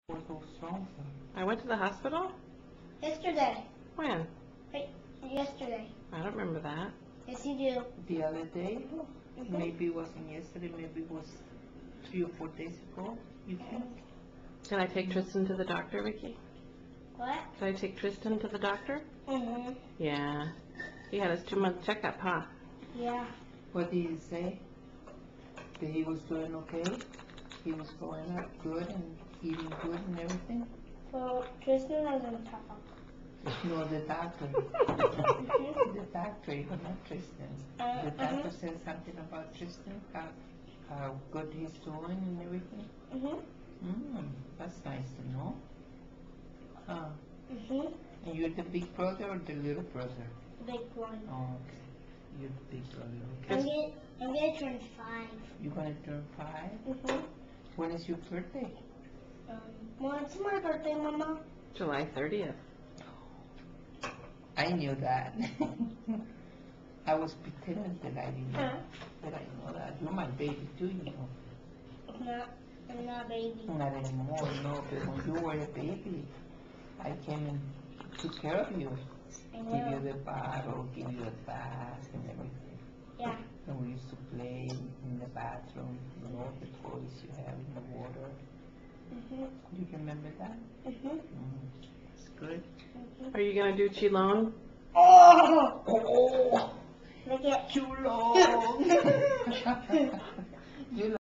Was so strong. I went to the hospital? Yesterday. When? Yesterday. I don't remember that. Yes, you do. The other day, Mhm. maybe it wasn't yesterday, maybe it was 3 or 4 days ago, you think? Can I take Tristan to the doctor, Vicky? What? Can I take Tristan to the doctor? Mhm. Yeah. He had his 2-month checkup, huh? Yeah. What did he say? That he was doing okay? He was going up good and eating good and everything? Well, Tristan doesn't talk. No, the doctor. The doctor, but not Tristan. The doctor said something about Tristan, how good he's doing and everything. Mhm. That's nice to know. Huh. Mhm. And you're the big brother or the little brother? Big one. Oh, okay. You're the big brother, I'm okay. gonna turn 5. You're gonna turn 5? Mhm. When is your birthday? When's my birthday, Mama? July 30th. I knew that. I was pretending that I didn't know. That I know that. You're my baby too, you know. I'm not a baby. Not anymore, no, but when you were a baby, I came and took care of you. I Give you know. the bottle, give you a bath and everything. Yeah. And we used to play in the bathroom, you know, the toys you have in the water. Mhm. You remember that? Mhm. It's good. Are you going to do Qilong? Oh! Oh, Look at. too long.